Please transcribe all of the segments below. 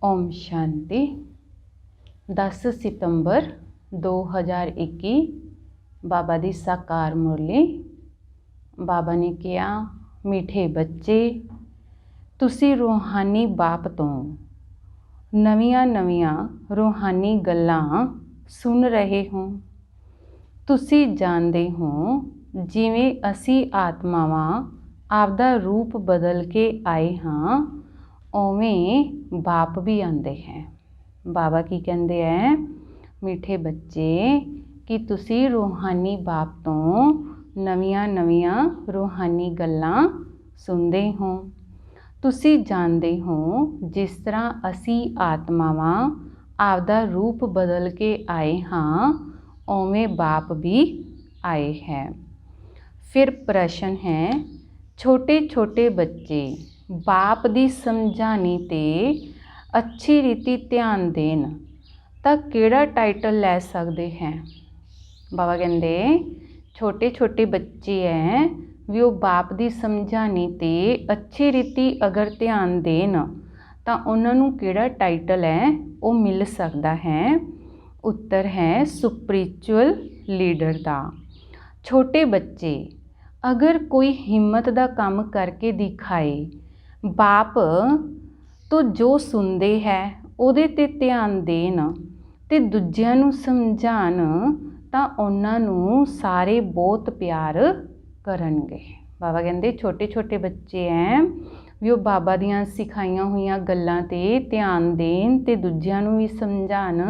ओम शांति। 10 सितंबर 2021 बाबा दी साकार मुरली। बाबा ने कहा, मीठे बच्चे, तुसी रूहानी बाप तो नवियां नवियां रूहानी गल्लां सुन रहे हो। तुसी जानते हो जिवें असी आत्मावां आपदा रूप बदल के आए हाँ, उवें बाप भी आते हैं। बाबा की कहते हैं, मीठे बच्चे कि तुसी रूहानी बाप तो नवियां नवियां रूहानी गल्लां सुनते हो। तुसी जानते हो जिस तरह असी आत्मावां आपदा रूप बदल के आए हाँ, उवें बाप भी आए हैं। फिर प्रश्न है, छोटे छोटे बच्चे बाप दी समझानी ते अच्छी रीति ध्यान देन तां किहड़ा टाइटल लै सकते हैं। बाबा कहते छोटे छोटे बच्चे हैं भी वो बाप दी समझानी ते अच्छी रीति अगर ध्यान देन तां उन्हां नूं किहड़ा टाइटल है वो मिल सकता है। उत्तर है सुपरिचुअल लीडर दा। छोटे बच्चे अगर कोई हिम्मत दा काम करके दिखाए, बाप तो जो सुनते है उहदे ते ध्यान देन ते दूजिआं नूं समझाण तां उन्हां नूं सारे बहुत प्यार करनगे। बाबा कहते छोटे छोटे बच्चे हैं भी वो बाबा दियां सिखाईआं होईआं गल्लां ते ध्यान देन ते दूजिआं नूं भी समझाण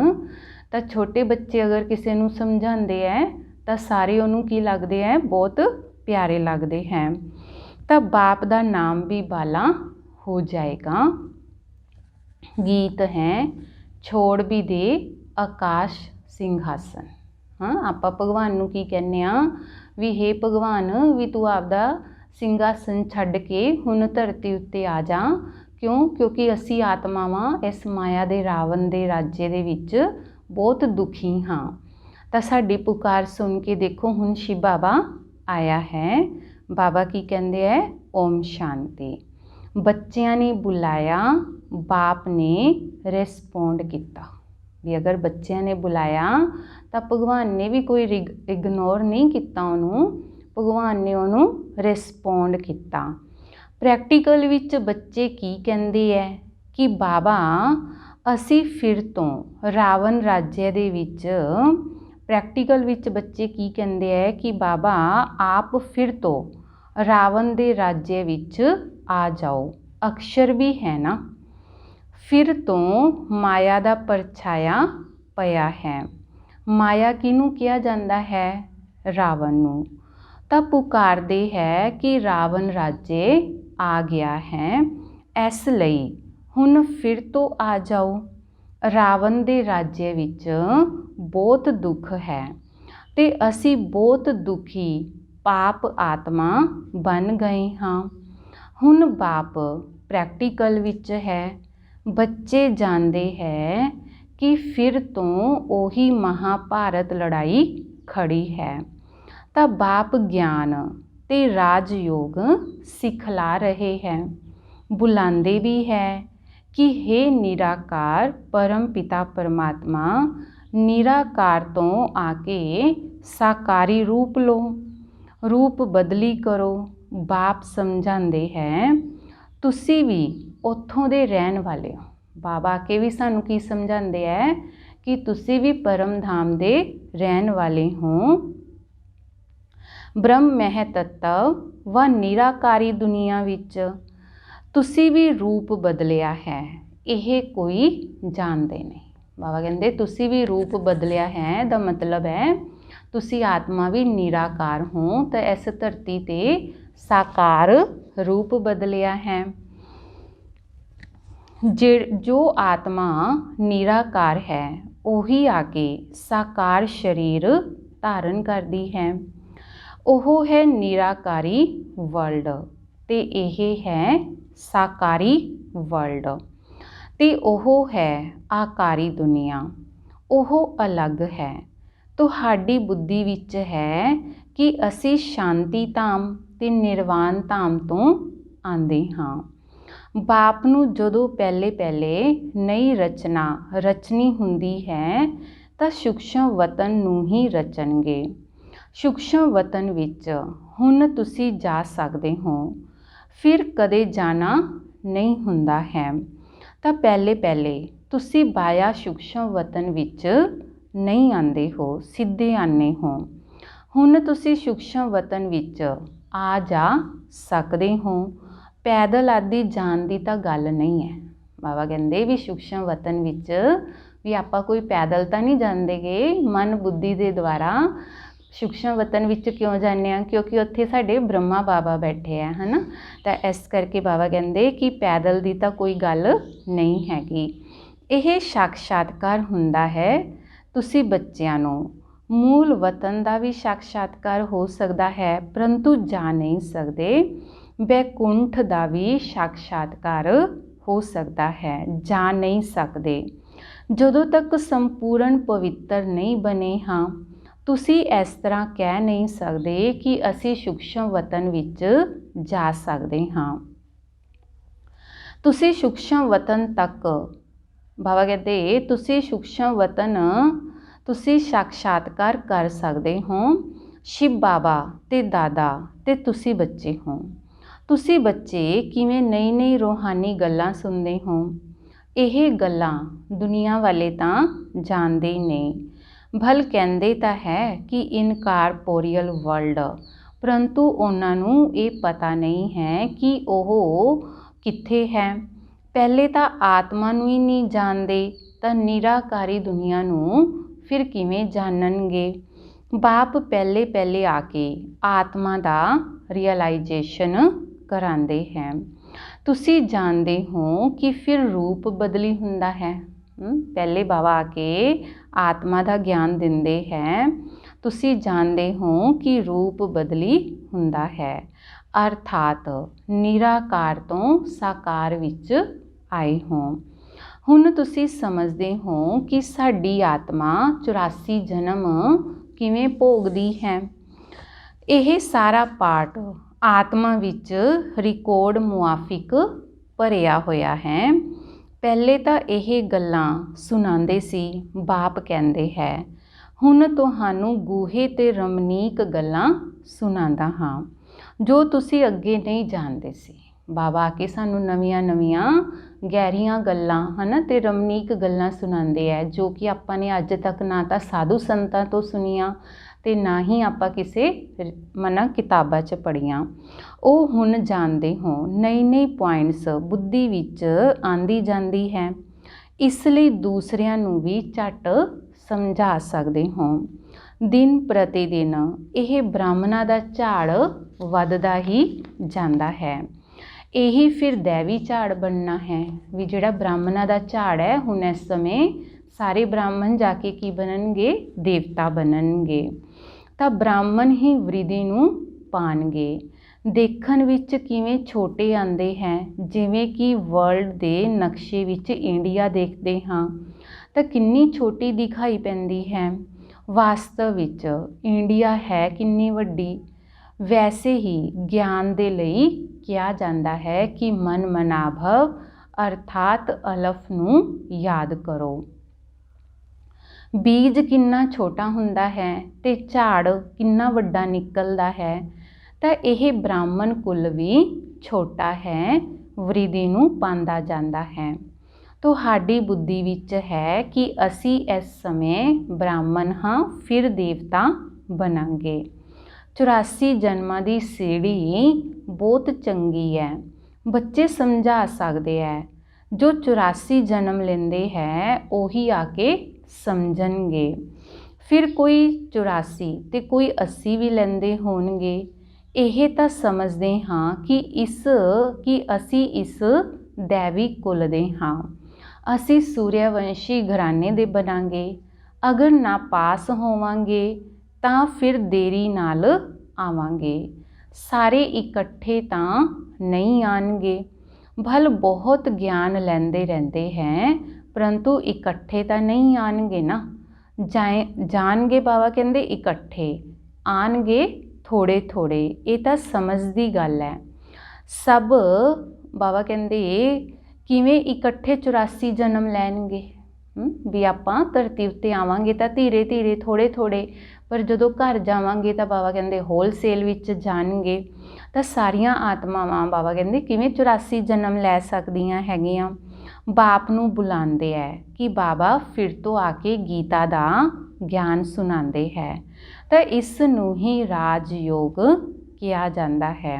तां छोटे बच्चे अगर किसी नूं समझाते हैं तां सारे उन्होंने की लगते हैं, बहुत प्यारे लगते हैं। तो बाप का नाम भी बाला हो जाएगा। गीत है, छोड़ भी दे आकाश सिंघासन। हाँ, आप भगवान नूं की कहने भी हे भगवान भी तू आपदा सिंघासन छड्ड के हुण धरती उत्ते आ जा। क्यों? क्योंकि असी आत्मावां इस माया दे रावण दे राज्य दे विच बहुत दुखी हाँ। तो साडी पुकार सुन के देखो हुण शिव बाबा आया है। बाबा की कहते हैं, ओम शांति। बच्चियां ने बुलाया, बाप ने रिस्पोंड किया। भी अगर बच्चियां ने बुलाया तो भगवान ने भी कोई इग्नोर नहीं किया, उन्होंने भगवान ने उन्होंने रिस्पोंड किया। प्रैक्टिकल विच बच्चे की कहते हैं कि बाबा असी फिर तो रावण राज्य दे विच, प्रैक्टिकल विच बच्चे की कहते हैं कि बाबा आप फिर तो रावण दे राज्य विच आ जाओ। अक्षर भी है ना, फिर तो माया दा परछाया पया है। माया किनू किया जाता है? रावण नू। तां पुकारदे है कि रावण राज्य आ गया है, इसलिए हुण फिर तो आ जाओ। रावण दे राज्य विच बहुत दुख है ते असी बहुत दुखी पाप आत्मा बन गए हाँ। हुण बाप प्रैक्टिकल विच है। बच्चे जानते हैं कि फिर तो ओही महाभारत लड़ाई खड़ी है। तो बाप ज्ञान ते राजयोग सिखला रहे हैं। बुलाते भी है कि हे निराकार परम पिता परमात्मा, निराकार तो आके साकारी रूप लो, रूप बदली करो। बाप समझाते हैं तुसी भी उत्थों दे रहन वाले हो। बाबा के भी सानू की समझाते हैं कि तुसी भी परम धाम दे रहन वाले हो। ब्रह्म महतत्व व निराकारी दुनिया विच तुसी भी रूप बदलिया है, यह कोई जानते नहीं। बाबा कहते तुसी भी रूप बदलिया है, दा मतलब है तुसी आत्मा भी निराकार हो, तो इस धरती ते साकार रूप बदलिया है। जो आत्मा निराकार है वही आके साकार शरीर धारण करती है। ओह है निराकारी वर्ल्ड ते यह है साकारी वर्ल्ड, ते ओह है आकारी दुनिया। ओह अलग है। तुहाडी बुद्धि विच है कि असी शांति धाम ते निर्वाण धाम तो आंदे हाँ। ਬਾਪ ਨੂੰ ਜਦੋਂ ਪਹਿਲੇ ਪਹਿਲੇ ਨਈ ਰਚਨਾ ਰਚਨੀ ਹੁੰਦੀ ਹੈ ਤਾਂ ਸੂਖਸ਼ਮ ਵਤਨ ਨੂੰ ਹੀ ਰਚਣਗੇ। ਸੂਖਸ਼ਮ ਵਤਨ ਵਿੱਚ ਹੁਣ ਤੁਸੀਂ ਜਾ ਸਕਦੇ ਹੋ, ਫਿਰ ਕਦੇ ਜਾਣਾ ਨਹੀਂ ਹੁੰਦਾ ਹੈ। ਤਾਂ ਪਹਿਲੇ ਪਹਿਲੇ ਤੁਸੀਂ ਬਾਇਆ ਸੂਖਸ਼ਮ ਵਤਨ ਵਿੱਚ ਨਹੀਂ ਆਉਂਦੇ ਹੋ, ਸਿੱਧੇ ਆਉਂਦੇ ਹੋ। ਹੁਣ ਤੁਸੀਂ ਸੂਖਸ਼ਮ ਵਤਨ ਵਿੱਚ ਆ ਜਾ ਸਕਦੇ ਹੋ। ਪੈਦਲ ਆਦਿ ਜਾਣ ਦੀ ਤਾਂ ਗੱਲ ਨਹੀਂ ਹੈ। ਬਾਬਾ ਕਹਿੰਦੇ ਵੀ ਸੂਖਸ਼ਮ ਵਤਨ ਵਿੱਚ ਵੀ ਆਪਾਂ ਕੋਈ ਪੈਦਲ ਤਾਂ ਨਹੀਂ ਜਾਂਦੇਗੇ, ਮਨ ਬੁੱਧੀ ਦੇ ਦੁਆਰਾ ਸੂਖਸ਼ਮ ਵਤਨ ਵਿੱਚ ਕਿਉਂ ਜਾਂਦੇ ਹਾਂ? ਕਿਉਂਕਿ ਉੱਥੇ ਸਾਡੇ ਬ੍ਰਹਮਾ ਬਾਬਾ ਬੈਠੇ ਆ, ਹੈ ਨਾ। ਤਾਂ ਇਸ ਕਰਕੇ ਬਾਬਾ ਕਹਿੰਦੇ ਕਿ ਪੈਦਲ ਦੀ ਤਾਂ ਕੋਈ ਗੱਲ ਨਹੀਂ ਹੈਗੀ। ਇਹ ਸਾਖਸ਼ਾਤਕਾਰ ਹੁੰਦਾ ਹੈ ਤੁਸੀਂ ਬੱਚਿਆਂ ਨੂੰ। ਮੂਲ ਵਤਨ ਦਾ ਵੀ ਸਾਖਸ਼ਾਤਕਾਰ ਹੋ ਸਕਦਾ ਹੈ, ਪਰੰਤੂ ਜਾ ਨਹੀਂ ਸਕਦੇ। ਬੈਕੁੰਠ ਦਾ ਵੀ ਸਾਖਸ਼ਾਤਕਾਰ ਹੋ ਸਕਦਾ ਹੈ, ਜਾ ਨਹੀਂ ਸਕਦੇ। ਜਦੋਂ ਤੱਕ ਸੰਪੂਰਨ ਪਵਿੱਤਰ ਨਹੀਂ ਬਣੇ ਹਾਂ, ਤੁਸੀਂ ਇਸ ਤਰ੍ਹਾਂ ਕਹਿ ਨਹੀਂ ਸਕਦੇ ਕਿ ਅਸੀਂ ਸੂਖਸ਼ਮ ਵਤਨ ਵਿੱਚ ਜਾ ਸਕਦੇ ਹਾਂ। ਤੁਸੀਂ ਸੂਖਸ਼ਮ ਵਤਨ ਤੱਕ, ਬਾਬਾ ਕਹਿੰਦੇ ਤੁਸੀਂ ਸੂਖਸ਼ਮ ਵਤਨ ਤੁਸੀਂ ਸਾਖਸ਼ਾਤਕਾਰ ਕਰ ਸਕਦੇ ਹੋ। ਸ਼ਿਵ ਬਾਬਾ ਤੇ ਦਾਦਾ ਤੇ ਤੁਸੀਂ ਬੱਚੇ ਹੋ। ਤੁਸੀਂ ਬੱਚੇ ਕਿਵੇਂ ਨਈ ਨਈ ਰੂਹਾਨੀ ਗੱਲਾਂ ਸੁਣਦੇ ਹੋ। ਇਹ ਗੱਲਾਂ ਦੁਨੀਆ ਵਾਲੇ ਤਾਂ ਜਾਣਦੇ ਹੀ ਨਹੀਂ। ਭਲ ਕਹਿੰਦੇ ਤਾਂ ਹੈ ਕਿ ਇਨਕਾਰਪੋਰੀਅਲ ਵਰਲਡ, ਪਰੰਤੂ ਉਹਨਾਂ ਨੂੰ ਇਹ ਪਤਾ ਨਹੀਂ ਹੈ ਕਿ ਉਹ ਕਿੱਥੇ ਹੈ। ਪਹਿਲੇ ਤਾਂ ਆਤਮਾ ਨੂੰ ਹੀ ਨਹੀਂ ਜਾਣਦੇ ਤਾਂ ਨਿਰਾਕਾਰੀ ਦੁਨੀਆ ਨੂੰ ਫਿਰ ਕਿਵੇਂ ਜਾਣਨਗੇ। ਬਾਪ ਪਹਿਲੇ ਪਹਿਲੇ ਆ ਕੇ ਆਤਮਾ ਦਾ ਰੀਅਲਾਈਜੇਸ਼ਨ ਕਰਾਉਂਦੇ ਹੈ। ਤੁਸੀਂ ਜਾਣਦੇ ਹੋ ਕਿ ਫਿਰ ਰੂਪ ਬਦਲੀ ਹੁੰਦਾ ਹੈ। ਪਹਿਲੇ ਬਾਬਾ ਆ ਕੇ ਆਤਮਾ ਦਾ ਗਿਆਨ ਦਿੰਦੇ ਹੈ। ਤੁਸੀਂ ਜਾਣਦੇ ਹੋ ਕਿ ਰੂਪ ਬਦਲੀ ਹੁੰਦਾ ਹੈ, ਅਰਥਾਤ ਨਿਰਾਕਾਰ ਤੋਂ ਸਾਕਾਰ ਵਿੱਚ ਆਏ ਹੋ। ਹੁਣ ਤੁਸੀਂ ਸਮਝਦੇ ਹੋ ਕਿ ਸਾਡੀ ਆਤਮਾ 84 ਜਨਮ ਕਿਵੇਂ ਭੋਗਦੀ ਹੈ। ਇਹ ਸਾਰਾ ਪਾਠ ਆਤਮਾ ਵਿੱਚ ਰਿਕਾਰਡ ਮੁਆਫਿਕ ਭਰਿਆ ਹੋਇਆ ਹੈ। ਪਹਿਲੇ ਤਾਂ ਇਹ ਗੱਲਾਂ ਸੁਣਾਉਂਦੇ ਸੀ, ਬਾਪ ਕਹਿੰਦੇ ਹੈ ਹੁਣ ਤੁਹਾਨੂੰ ਗੂਹੇ ਤੇ ਰਮਨੀਕ ਗੱਲਾਂ ਸੁਣਾਉਂਦਾ ਹਾਂ ਜੋ ਤੁਸੀਂ ਅੱਗੇ ਨਹੀਂ ਜਾਣਦੇ ਸੀ। ਬਾਬਾ ਆ ਕੇ ਸਾਨੂੰ ਨਵੀਆਂ ਨਵੀਆਂ ਗਹਿਰੀਆਂ ਗੱਲਾਂ ਹੈ ਤੇ ਰਮਨੀਕ ਗੱਲਾਂ ਸੁਣਾਉਂਦੇ ਹੈ, ਜੋ ਕਿ ਆਪਾਂ ਨੇ ਅੱਜ ਤੱਕ ਨਾ ਤਾਂ ਸਾਧੂ ਸੰਤਾਂ ਤੋਂ ਸੁਣੀਆਂ ਤੇ ਨਾ ਹੀ ਆਪਾਂ ਕਿਸੇ ਕਿਤਾਬਾਂ 'ਚ ਪੜ੍ਹੀਆਂ। ਉਹ ਹੁਣ ਜਾਣਦੇ ਹੋ। ਨਈ ਨਈ ਪੁਆਇੰਟਸ ਬੁੱਧੀ ਵਿੱਚ ਆਂਦੀ ਜਾਂਦੀ ਹੈ, ਇਸ ਲਈ ਦੂਸਰਿਆਂ ਨੂੰ ਵੀ ਝੱਟ ਸਮਝਾ ਸਕਦੇ ਹੋ। ਦਿਨ ਪ੍ਰਤੀ ਦਿਨ ਇਹ ਬ੍ਰਾਹਮਣਾਂ ਦਾ ਝਾੜ ਵੱਧਦਾ ਹੀ ਜਾਂਦਾ ਹੈ। ਇਹੀ ਫਿਰ ਦੇਵੀ ਝਾੜ ਬਣਨਾ ਹੈ। ਵੀ ਜਿਹੜਾ ਬ੍ਰਾਹਮਣਾਂ ਦਾ ਝਾੜ ਹੈ, ਹੁਣ ਇਸ ਸਮੇਂ ਸਾਰੇ ਬ੍ਰਾਹਮਣ ਜਾ ਕੇ ਕੀ ਬਣਨਗੇ? ਦੇਵਤਾ ਬਣਨਗੇ। ਤਾਂ ਬ੍ਰਾਹਮਣ ਹੀ ਵਰਿਧੀ ਨੂੰ ਪਾਣਗੇ। ਦੇਖਣ ਵਿੱਚ ਕਿਵੇਂ ਛੋਟੇ ਆਉਂਦੇ ਹੈ, ਜਿਵੇਂ ਕਿ ਵਰਲਡ ਦੇ ਨਕਸ਼ੇ ਵਿੱਚ ਇੰਡੀਆ ਦੇਖਦੇ ਹਾਂ ਤਾਂ ਕਿੰਨੀ ਛੋਟੀ ਦਿਖਾਈ ਪੈਂਦੀ ਹੈ। ਵਾਸਤਵ ਵਿੱਚ ਇੰਡੀਆ ਹੈ ਕਿੰਨੀ ਵੱਡੀ। ਵੈਸੇ ਹੀ ਗਿਆਨ ਦੇ ਲਈ ਕਿਹਾ ਜਾਂਦਾ ਹੈ ਕਿ ਮਨ ਮਨਾਭਵ ਅਰਥਾਤ ਅਲਫ ਨੂੰ ਯਾਦ ਕਰੋ। ਬੀਜ ਕਿੰਨਾ ਛੋਟਾ ਹੁੰਦਾ ਹੈ ਤੇ ਝਾੜ ਕਿੰਨਾ ਵੱਡਾ ਨਿਕਲਦਾ ਹੈ। ਤਾਂ ਇਹ ਬ੍ਰਾਹਮਣ ਕੁਲ ਵੀ ਛੋਟਾ ਹੈ, ਵਰਿਧੀ ਨੂੰ ਪਾਉਂਦਾ ਜਾਂਦਾ ਹੈ। ਤੁਹਾਡੀ ਬੁੱਧੀ ਵਿੱਚ ਹੈ ਕਿ ਅਸੀਂ ਇਸ ਸਮੇਂ ਬ੍ਰਾਹਮਣ ਹਾਂ, ਫਿਰ ਦੇਵਤਾ ਬਣਾਂਗੇ। 84 ਜਨਮਾਂ ਦੀ ਸੀੜੀ ਬਹੁਤ ਚੰਗੀ ਹੈ। ਬੱਚੇ ਸਮਝਾ ਸਕਦੇ ਹੈ। ਜੋ 84 ਜਨਮ ਲੈਂਦੇ ਹੈ ਉਹੀ ਆ ਕੇ ਸਮਝਣਗੇ। ਫਿਰ ਕੋਈ 84 ਤੇ ਕੋਈ 80 ਵੀ ਲੈਂਦੇ ਹੋਣਗੇ। ਇਹ ਤਾਂ ਸਮਝਦੇ ਹਾਂ ਕਿ ਅਸੀਂ ਇਸ ਦੇਵੀ ਕੁਲ ਦੇ ਹਾਂ। ਅਸੀਂ ਸੂਰਿਆਵੰਸ਼ੀ ਘਰਾਣੇ ਦੇ ਬਣਾਂਗੇ। ਅਗਰ ਨਾ ਪਾਸ ਹੋਵਾਂਗੇ ਤਾਂ ਫਿਰ ਦੇਰੀ ਨਾਲ ਆਵਾਂਗੇ। ਸਾਰੇ ਇਕੱਠੇ ਤਾਂ ਨਹੀਂ ਆਣਗੇ। ਭਲ ਬਹੁਤ ਗਿਆਨ ਲੈਂਦੇ ਰਹਿੰਦੇ ਹੈ, ਪਰੰਤੂ ਇਕੱਠੇ ਤਾਂ ਨਹੀਂ ਆਣਗੇ ਨਾ। ਜਾਣਗੇ ਬਾਬਾ ਕਹਿੰਦੇ ਇਕੱਠੇ ਆਣਗੇ, ਥੋੜੇ ਥੋੜੇ। ਇਹ ਤਾਂ ਸਮਝ ਦੀ ਗੱਲ ਹੈ। ਸਭ बाबा कहते किवें इकट्ठे 84 जन्म लैणगे। भी आपां धरती उत्ते आवांगे तो धीरे धीरे थोड़े थोड़े, पर जदों घर जावांगे तो बाबा कहते होलसेल विच जाणगे। तो सारियां आत्मावां बाबा कहते किवें 84 जन्म लै सकदियां हैगियां। बाप नूं बुलांदे है कि बाबा फिर तो आके गीता दा ज्ञान सुनांदे है। तो इस नूं ही राजयोग किया जाता है।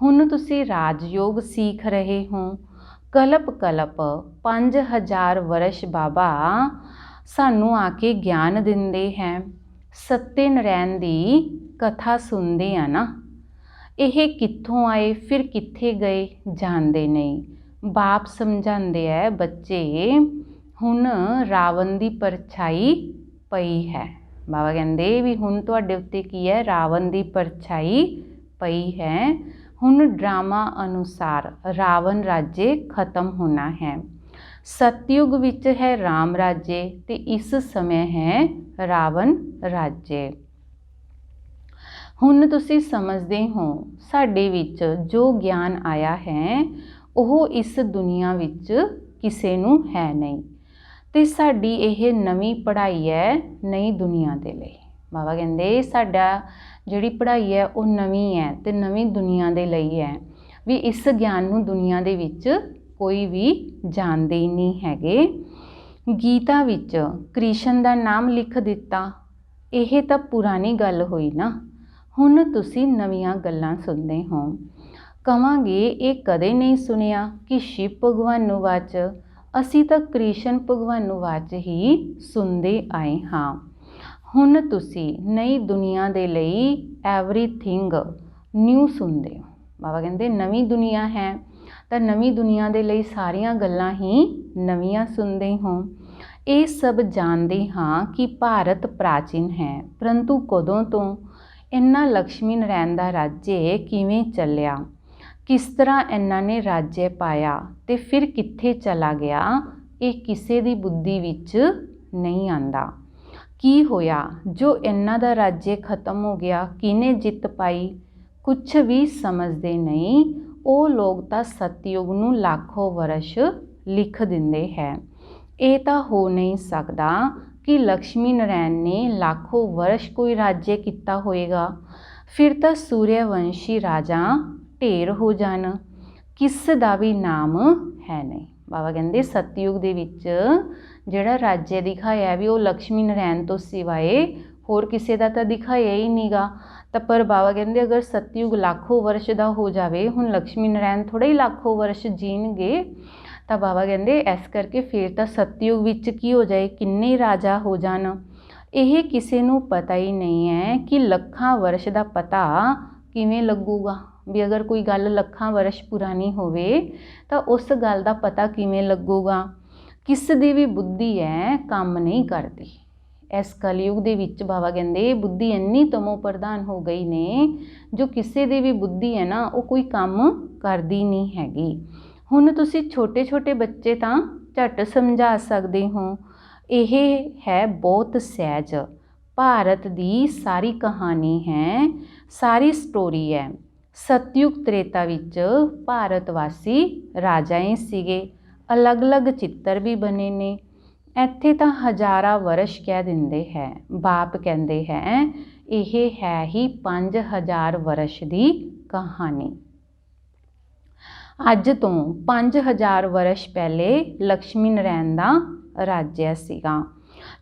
हुण तुसीं राजयोग सीख रहे हो। कलप कलप 5000 वर्ष बाबा सानू आके ज्ञान दिंदे हैं। सत्यनारायण दी कथा सुनते हैं ना, यह कित्थों आए फिर कित्थे गए जानते नहीं। बाप समझाते है बच्चे हुण रावण की परछाई पई है। बाबा कहते भी हुण तुहाडे उत्ते की है, रावण की परछाई पई है। हुण ड्रामा अनुसार रावण राज्य खत्म होना है। सतयुग विच है राम राज्य ते इस समय है रावण राज्य। हुण तुसीं समझदे हो साडे विच जो ज्ञान आया है वह इस दुनिया विच किसे नूं है नहीं, ते साडी यह नवीं पढ़ाई है नई दुनिया दे लई। बाबा कहंदे साडा जिहड़ी पढ़ाई है वह नवीं है ते नवीं दुनिया दे लई है। भी इस ज्ञान नूं दुनिया दे विच कोई भी जानदे ही नहीं हैगे। गीता विच कृष्ण दा नाम लिख दिता, यह तां पुरानी गल होई ना। हुण तुसीं नवीआं गल्लां सुनदे हो। कहांगे ये कदे नहीं सुनिया कि शिव भगवान नूं वाच, असीं तां कृष्ण भगवान नूं वाच ही सुनदे आए हाँ। हुण तुसीं नई दुनिया दे लई एवरीथिंग न्यू सुनदे हो। बाबा कहंदे नवीं दुनिया है तो नवीं दुनिया दे लई सारियां गल्लां ही नवीआं सुनदे हो। ये सब जानते हाँ कि भारत प्राचीन है, परंतु कदों तो इन्ना लक्ष्मी नारायण दा राज्य किवें चलिया, किस तरह इन्हां ने राज्य पाया ते फिर कित्थे चला गया, ये किसे दी बुद्धि विच नहीं आंदा। की होया जो इन्हां दा राज्य खत्म हो गया, किने जित पाई, कुछ भी समझते नहीं। वो लोग तो सतयुग नूं लाखों वर्ष लिख दिंदे है। ये तो हो नहीं सकता कि लक्ष्मी नारायण ने लाखों वर्ष कोई राज्य किया होएगा, फिर तो सूर्यवंशी राजा ढेर हो जान, किस दा भी नाम है नहीं। बाबा कहंदे सतयुग दे विच जिहड़ा राज्य दिखाया भी वो लक्ष्मी नारायण तो सिवाए होर किसी दा तां दिखाया ही नहीं गा। तो पर बाबा कहंदे अगर सतयुग लाखों वर्ष दा हो जावे, हुण लक्ष्मी नारायण थोड़े ही लाखों वर्ष जीणगे। तो बाबा कहंदे इस करके फिर तो सतयुग विच की हो जाए, किन्ने राजा हो जान। यह किसी नूं पता ही नहीं है कि लखां वर्ष दा पता किवें लगूगा। भी अगर कोई गल लखां वर्ष पुरानी होवे तो उस गल दा पता किवें लगूगा। किस दी भी बुद्धि है काम नहीं करती। इस कलयुग दे विच बाबा कहंदे बुद्धि इन्नी तमो प्रधान हो गई ने, जो किसी दी भी बुद्धि है ना वो कोई काम करदी नहीं हैगी। हुण तुसीं छोटे छोटे बच्चे तां झट समझा सकदे हो। यह है बहुत सहज। भारत दी सारी कहानी है, सारी स्टोरी है। सतयुग त्रेता विच भारतवासी राजाएं सीगे, अलग अलग चित्र भी बने ने। इत्थे तां हज़ारां वर्ष कह दिंदे है। बाप कहंदे हैं यह है ही 5000 वर्ष की कहानी। अज तो 5000 वर्ष पहले लक्ष्मी नारायण दा राज्य सीगा।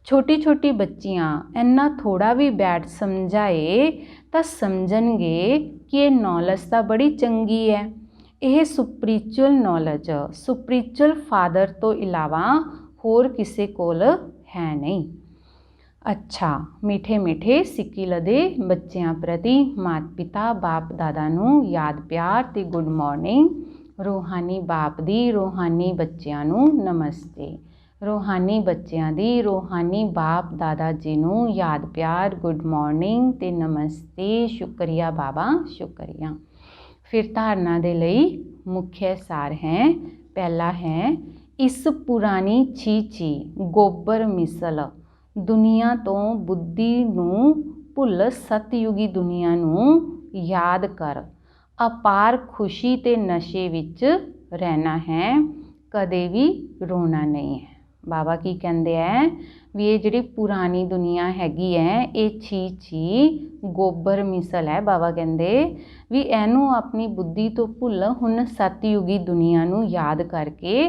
छोटी छोटी बच्चियां इन्ना थोड़ा भी बैठ समझाए तो समझणगे कि ये नॉलेज तो बड़ी चंगी है। यह सुपरिचुअल नॉलेज सुपरिचुअल फादर तो इलावा होर किसी कोल है नहीं। अच्छा मीठे मीठे सिक्की लदे बच्चों प्रति माता पिता बाप दादा नूं याद प्यार ते गुड मॉर्निंग। रूहानी बाप दी रूहानी बच्चों नूं नमस्ते। रूहानी बच्चों दी रूहानी बाप दादा जी नूं याद प्यार गुड मॉर्निंग ते नमस्ते। शुक्रिया बाबा शुक्रिया। फिर धारणा दे लई मुख्य सार हैं। पहला है इस पुरानी छीची गोबर मिसल दुनिया तो बुद्धि नूं भुल सतयुगी दुनिया नूं याद कर। ਅਪਾਰ ਖੁਸ਼ੀ ਤੇ ਨਸ਼ੇ ਵਿੱਚ ਰਹਿਣਾ ਹੈ, ਕਦੇ ਵੀ ਰੋਣਾ ਨਹੀਂ ਹੈ। ਬਾਬਾ ਕੀ ਕਹਿੰਦੇ ਹੈ ਵੀ ਇਹ ਜਿਹੜੀ ਪੁਰਾਣੀ ਦੁਨੀਆ ਹੈਗੀ ਹੈ ਇਹ ਛੀ ਗੋਬਰ ਮਿਸਲ ਹੈ। ਬਾਬਾ ਕਹਿੰਦੇ ਵੀ ਇਹਨੂੰ ਆਪਣੀ ਬੁੱਧੀ ਤੋਂ ਭੁੱਲ ਹੁਣ ਸਤਯੁਗੀ ਦੁਨੀਆ ਨੂੰ ਯਾਦ ਕਰਕੇ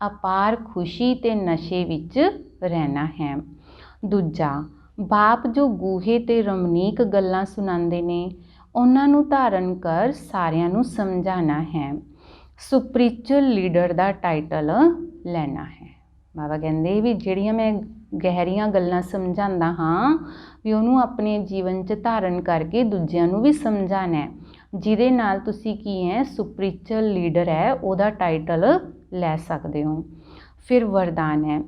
ਅਪਾਰ ਖੁਸ਼ੀ ਤੇ ਨਸ਼ੇ ਵਿੱਚ ਰਹਿਣਾ ਹੈ। ਦੂਜਾ, ਬਾਪ ਜੋ ਗੂਹੇ ਤੇ ਰਮਨੀਕ ਗੱਲਾਂ ਸੁਣਾਉਂਦੇ ਨੇ ਉਹਨਾਂ ਨੂੰ ਧਾਰਨ ਕਰ ਸਾਰਿਆਂ ਨੂੰ ਸਮਝਾਉਣਾ ਹੈ। ਸਪਿਰਿਚੁਅਲ ਲੀਡਰ ਦਾ ਟਾਈਟਲ ਲੈਣਾ ਹੈ। ਬਾਬਾ ਕਹਿੰਦੇ ਵੀ ਜਿਹੜੀਆਂ ਮੈਂ ਗਹਿਰੀਆਂ ਗੱਲਾਂ ਸਮਝਾਉਂਦਾ ਹਾਂ ਵੀ ਉਹਨੂੰ ਆਪਣੇ ਜੀਵਨ 'ਚ ਧਾਰਨ ਕਰਕੇ ਦੂਜਿਆਂ ਨੂੰ ਵੀ ਸਮਝਾਉਣਾ ਹੈ, ਜਿਹਦੇ ਨਾਲ ਤੁਸੀਂ ਕੀ ਹੈ ਸਪਿਰਿਚੁਅਲ ਲੀਡਰ ਹੈ ਉਹਦਾ ਟਾਈਟਲ ਲੈ ਸਕਦੇ ਹੋ। ਫਿਰ ਵਰਦਾਨ ਹੈ,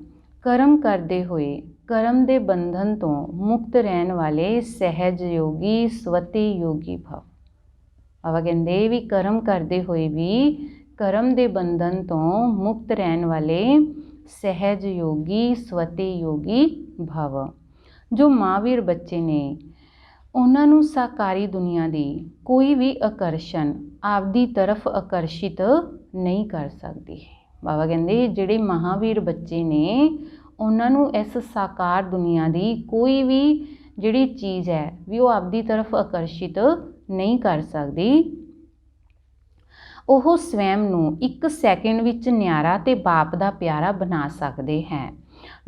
ਕਰਮ ਕਰਦੇ ਹੋਏ ਕਰਮ ਦੇ ਬੰਧਨ ਤੋਂ ਮੁਕਤ ਰਹਿਣ ਵਾਲੇ ਸਹਿਜ ਯੋਗੀ ਸਵਤੀ ਯੋਗੀ ਭਵ। ਬਾਬਾ ਕਹਿੰਦੇ ਵੀ ਕਰਮ ਕਰਦੇ ਹੋਏ ਵੀ ਕਰਮ ਦੇ ਬੰਧਨ ਤੋਂ ਮੁਕਤ ਰਹਿਣ ਵਾਲੇ ਸਹਿਜ ਯੋਗੀ ਸਵਤੀ ਯੋਗੀ ਭਵ। ਜੋ ਮਹਾਂਵੀਰ ਬੱਚੇ ਨੇ ਉਹਨਾਂ ਨੂੰ ਸਾਕਾਰੀ ਦੁਨੀਆ ਦੀ ਕੋਈ ਵੀ ਆਕਰਸ਼ਣ ਆਪਦੀ ਤਰਫ ਆਕਰਸ਼ਿਤ ਨਹੀਂ ਕਰ ਸਕਦੀ। ਬਾਬਾ ਕਹਿੰਦੇ ਜਿਹੜੇ ਮਹਾਂਵੀਰ ਬੱਚੇ ਨੇ ਉਹਨਾਂ ਨੂੰ ਇਸ ਸਾਕਾਰ ਦੁਨੀਆ ਦੀ ਕੋਈ ਵੀ ਜਿਹੜੀ ਚੀਜ਼ ਹੈ ਵੀ ਉਹ ਆਪਦੀ ਤਰਫ ਆਕਰਸ਼ਿਤ ਨਹੀਂ ਕਰ ਸਕਦੀ। ਉਹ ਸਵੈਮ ਨੂੰ ਇੱਕ ਸੈਕਿੰਡ ਵਿੱਚ ਨਿਆਰਾ ਤੇ ਬਾਪ ਦਾ ਪਿਆਰਾ ਬਣਾ ਸਕਦੇ ਹੈ।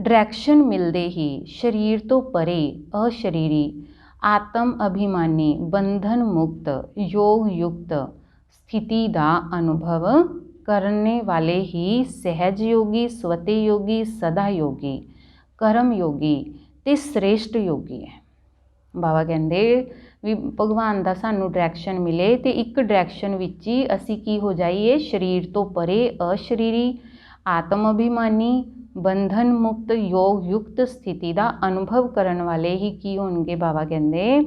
ਡਾਇਰੈਕਸ਼ਨ ਮਿਲਦੇ ਹੀ ਸਰੀਰ ਤੋਂ ਪਰੇ ਅਸ਼ਰੀਰੀ ਆਤਮ ਅਭਿਮਾਨੀ ਬੰਧਨ ਮੁਕਤ ਯੋਗ ਯੁਕਤ ਸਥਿਤੀ ਦਾ ਅਨੁਭਵ ਕਰਨੇ ਵਾਲੇ ਹੀ ਸਹਿਜ ਯੋਗੀ ਸਵਤੀ ਯੋਗੀ ਸਦਾ ਯੋਗੀ ਕਰਮ ਯੋਗੀ ਤੇ ਸ੍ਰੇਸ਼ਟ ਯੋਗੀ ਹੈ। ਬਾਬਾ ਕਹਿੰਦੇ ਵੀ ਭਗਵਾਨ ਦਾ ਸਾਨੂੰ ਡਾਇਰੈਕਸ਼ਨ ਮਿਲੇ ਤੇ ਇੱਕ ਡਾਇਰੈਕਸ਼ਨ ਵਿੱਚ ਹੀ ਅਸੀਂ ਕੀ ਹੋ ਜਾਈਏ ਸਰੀਰ ਤੋਂ ਪਰੇ ਅਸ਼ਰੀਰੀ ਆਤਮ ਅਭਿਮਾਨੀ ਬੰਧਨ ਮੁਕਤ ਯੋਗ ਯੁਕਤ ਸਥਿਤੀ ਦਾ ਅਨੁਭਵ ਕਰਨ ਵਾਲੇ ਹੀ ਕੀ ਹੋਣਗੇ। ਬਾਬਾ ਕਹਿੰਦੇ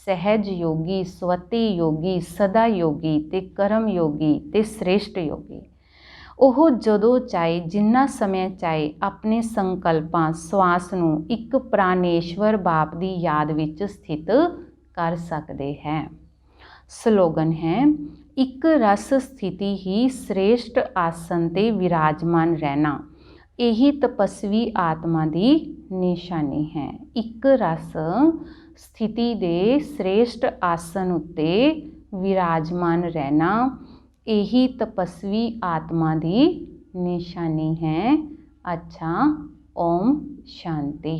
ਸਹਿਜ ਯੋਗੀ ਸਵਤੀ ਯੋਗੀ ਸਦਾ ਯੋਗੀ ਤੇ ਕਰਮ ਯੋਗੀ ਤੇ ਸ੍ਰੇਸ਼ਟ ਯੋਗੀ। ਉਹ ਜਦੋਂ ਚਾਹੇ ਜਿੰਨਾ ਸਮੇਂ ਚਾਹੇ ਆਪਣੇ ਸੰਕਲਪਾਂ ਸਵਾਸ ਨੂੰ ਇੱਕ ਪ੍ਰਾਨੇਸ਼ਵਰ ਬਾਪ ਦੀ ਯਾਦ ਵਿੱਚ ਸਥਿਤ ਕਰ ਸਕਦੇ ਹੈ। ਸਲੋਗਨ ਹੈ, ਇੱਕ ਰਸ ਸਥਿਤੀ ਹੀ ਸ੍ਰੇਸ਼ਟ ਆਸਨ ਤੇ ਵਿਰਾਜਮਾਨ ਰਹਿਣਾ ਇਹੀ ਤਪਸਵੀ ਆਤਮਾ ਦੀ ਨਿਸ਼ਾਨੀ ਹੈ। ਇੱਕ ਰਸ ਸਥਿਤੀ ਦੇ ਸ੍ਰੇਸ਼ਟ ਆਸਨ ਉੱਤੇ ਵਿਰਾਜਮਾਨ ਰਹਿਣਾ ਇਹੀ ਤਪਸਵੀ ਆਤਮਾ ਦੀ ਨਿਸ਼ਾਨੀ ਹੈ। ਅੱਛਾ, ਓਮ ਸ਼ਾਂਤੀ।